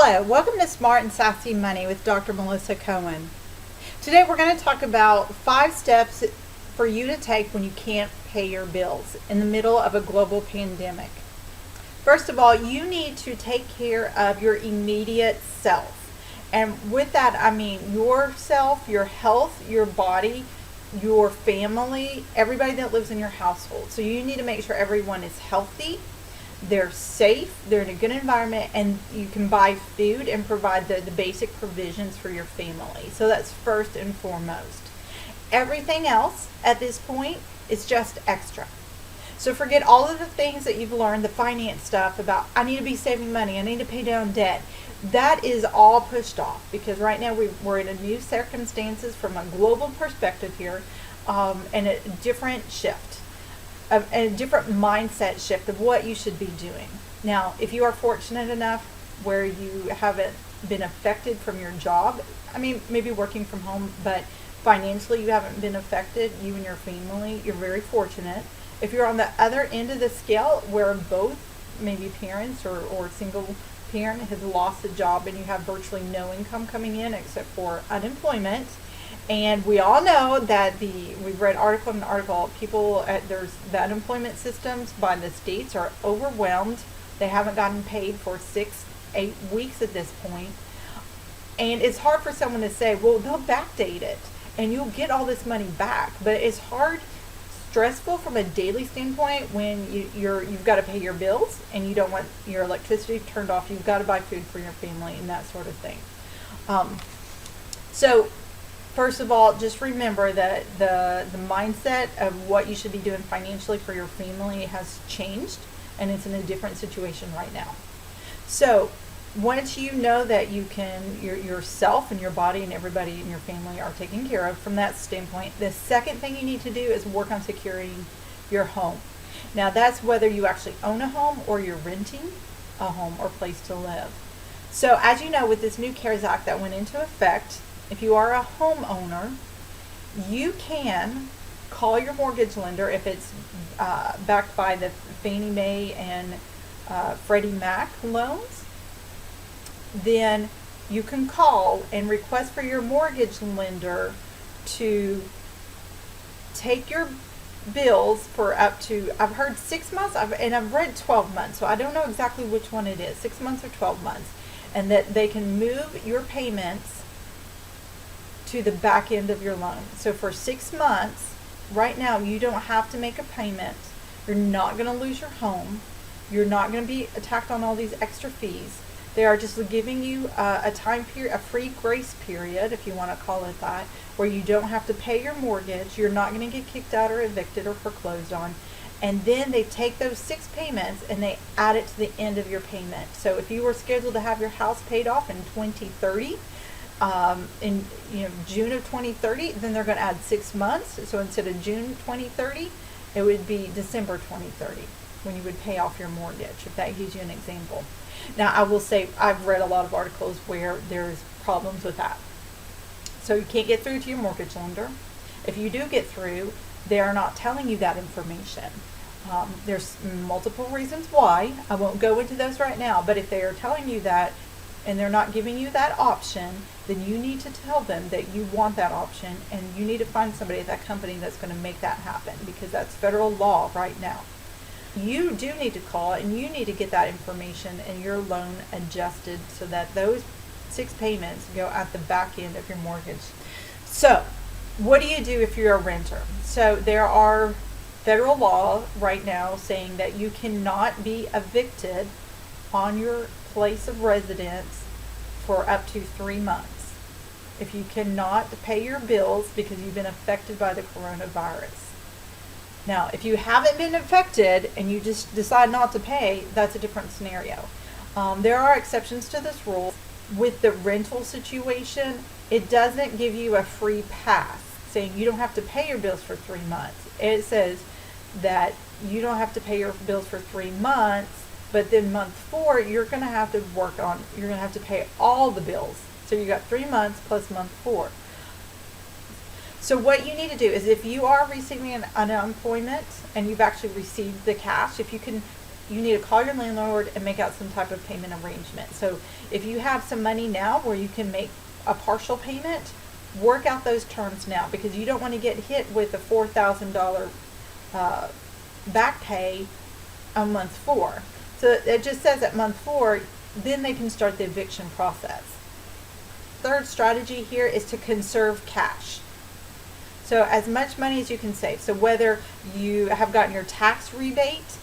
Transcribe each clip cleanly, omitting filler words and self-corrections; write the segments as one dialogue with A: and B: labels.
A: Hello, welcome to Smart and Sassy Money with Dr. Melissa Cohen. Today we're going to talk about 5 steps for you to take when you can't pay your bills in the middle of a global pandemic. First of all, you need to take care of your immediate self. And with that, I mean yourself, your health, your body, your family, everybody that lives in your household. So you need to make sure everyone is healthy, they're safe, they're in a good environment, and you can buy food and provide the basic provisions for your family. So that's first and foremost. Everything else at this point is just extra. So forget all of the things that you've learned, the finance stuff about, I need to be saving money, I need to pay down debt. That is all pushed off because right now we're in a new circumstances from a global perspective here, and a different shift. A different mindset shift of what you should be doing. Now, if you are fortunate enough where you haven't been affected from your job, I mean, maybe working from home, but financially you haven't been affected, you and your family, you're very fortunate. If you're on the other end of the scale where both, maybe parents or single parent has lost a job and you have virtually no income coming in except for unemployment, and we all know that we've read article and article, there's the unemployment systems by the states are overwhelmed. They haven't gotten paid for 6-8 weeks at this point. And it's hard for someone to say, well, they'll backdate it and you'll get all this money back. But it's stressful from a daily standpoint when you've got to pay your bills and you don't want your electricity turned off. You've got to buy food for your family and that sort of thing. So first of all, just remember that the mindset of what you should be doing financially for your family has changed, and it's in a different situation right now. So once you know that yourself and your body and everybody in your family are taken care of from that standpoint, the second thing you need to do is work on securing your home. Now that's whether you actually own a home or you're renting a home or place to live. So as you know, with this new CARES Act that went into effect, if you are a homeowner, you can call your mortgage lender if it's backed by the Fannie Mae and Freddie Mac loans. Then you can call and request for your mortgage lender to take your bills for up to, I've heard 6 months, and I've read 12 months, so I don't know exactly which one it is, 6 months or 12 months, and that they can move your payments to the back end of your loan. So for 6 months, right now, you don't have to make a payment. You're not going to lose your home. You're not going to be attacked on all these extra fees. They are just giving you a time period, a free grace period, if you want to call it that, where you don't have to pay your mortgage. You're not going to get kicked out or evicted or foreclosed on. And then they take those 6 payments and they add it to the end of your payment. So if you were scheduled to have your house paid off in 2030, in June of 2030, then they're going to add 6 months. So instead of June 2030, it would be December 2030 when you would pay off your mortgage, if that gives you an example. Now I will say I've read a lot of articles where there's problems with that. So you can't get through to your mortgage lender. If you do get through, they are not telling you that information. There's multiple reasons why. I won't go into those right now, but if they are telling you that and they're not giving you that option, then you need to tell them that you want that option, and you need to find somebody at that company that's going to make that happen, because that's federal law right now. You do need to call and you need to get that information and your loan adjusted so that those 6 payments go at the back end of your mortgage. So what do you do if you're a renter? So there are federal law right now saying that you cannot be evicted on your place of residence for up to 3 months if you cannot pay your bills because you've been affected by the coronavirus. Now, if you haven't been affected and you just decide not to pay, that's a different scenario. There are exceptions to this rule. With the rental situation, it doesn't give you a free pass saying you don't have to pay your bills for 3 months. It says that you don't have to pay your bills for 3 months, but then month 4, you're going to have to pay all the bills. So you got 3 months plus month 4. So what you need to do is, if you are receiving an unemployment and you've actually received the cash, if you can you need to call your landlord and make out some type of payment arrangement. So if you have some money now where you can make a partial payment, work out those terms now, because you don't want to get hit with a $4,000 back pay on month 4. So it just says at month 4, then they can start the eviction process. Third strategy here is to conserve cash. So as much money as you can save. So whether you have gotten your tax rebate,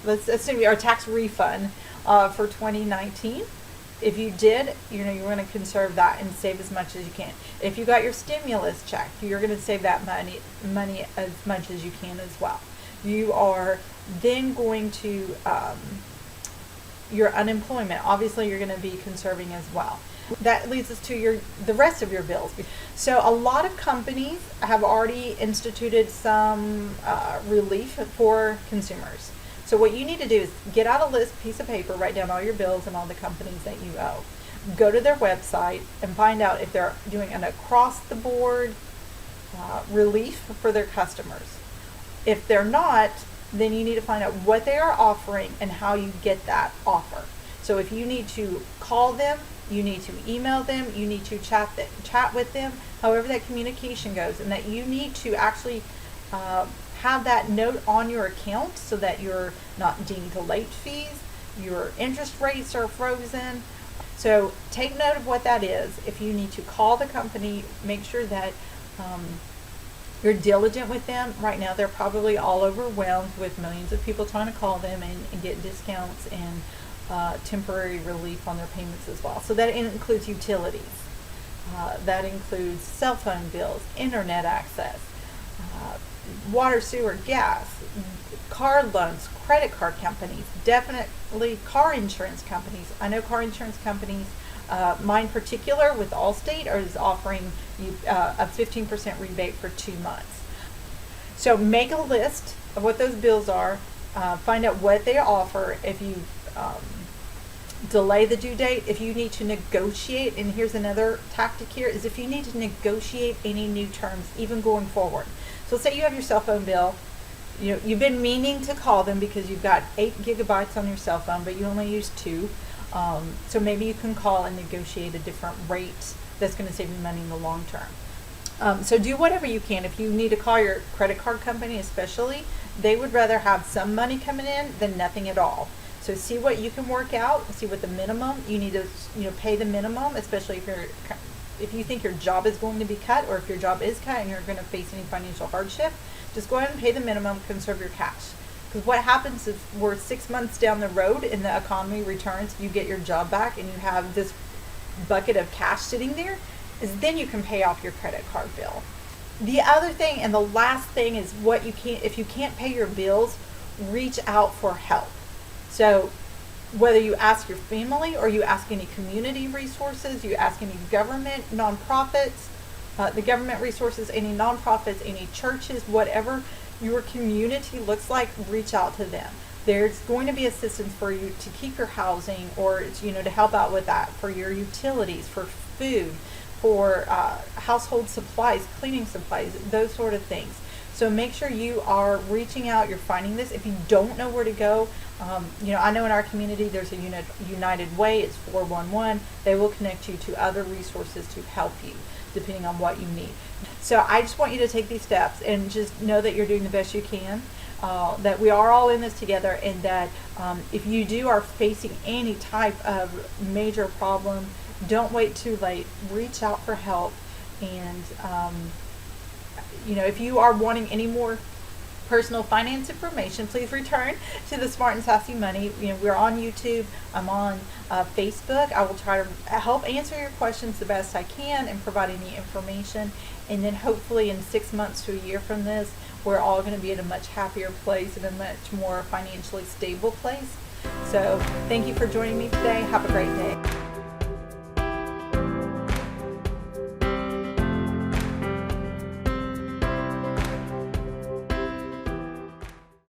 A: let's assume your tax refund for 2019. If you did, you want to conserve that and save as much as you can. If you got your stimulus check, you're going to save that money as much as you can as well. You are then going to, your unemployment, obviously you're going to be conserving as well. That leads us to the rest of your bills. So a lot of companies have already instituted some relief for consumers. So what you need to do is get out a piece of paper, write down all your bills and all the companies that you owe. Go to their website and find out if they're doing an across-the-board relief for their customers. If they're not, then you need to find out what they are offering and how you get that offer. So if you need to call them, you need to email them, you need to chat with them, however that communication goes, and that you need to actually have that note on your account so that you're not deemed late fees, your interest rates are frozen. So take note of what that is. If you need to call the company, make sure that you're diligent with them. Right now they're probably all overwhelmed with millions of people trying to call them and get discounts and temporary relief on their payments as well. So that includes utilities. That includes cell phone bills, internet access, water, sewer, gas, car loans, credit card companies, definitely car insurance companies. I know car insurance companies, mine particular with Allstate is offering you a 15% rebate for 2 months. So make a list of what those bills are, find out what they offer. If you delay the due date, if you need to negotiate, and here's another tactic here, is if you need to negotiate any new terms even going forward. So say you have your cell phone bill, you've been meaning to call them because you've got 8 gigabytes on your cell phone, but you only use 2. So maybe you can call and negotiate a different rate that's going to save you money in the long term. So do whatever you can. If you need to call your credit card company especially, they would rather have some money coming in than nothing at all. So see what you can work out, see what the minimum, you need to pay the minimum, especially if you think your job is going to be cut, or if your job is cut and you're going to face any financial hardship, just go ahead and pay the minimum, conserve your cash. Because what happens if we're 6 months down the road and the economy returns, you get your job back and you have this bucket of cash sitting there, is then you can pay off your credit card bill. The other thing and the last thing is if you can't pay your bills, reach out for help. So whether you ask your family or you ask any community resources, you ask any government, nonprofits, the government resources, any nonprofits, any churches, whatever your community looks like, reach out to them. There's going to be assistance for you to keep your housing, or to help out with that, for your utilities, for food, for household supplies, cleaning supplies, those sort of things. So make sure you are reaching out, you're finding this. If you don't know where to go, I know in our community there's a United Way, it's 411. They will connect you to other resources to help you, depending on what you need. So I just want you to take these steps and just know that you're doing the best you can, that we are all in this together, and that if you are facing any type of major problem, don't wait too late. Reach out for help. And if you are wanting any more personal finance information, please return to the Smart and Sassy Money. We're on YouTube. I'm on Facebook. I will try to help answer your questions the best I can and provide any information. And then hopefully in 6 months to a year from this, we're all going to be in a much happier place and a much more financially stable place. So thank you for joining me today. Have a great day.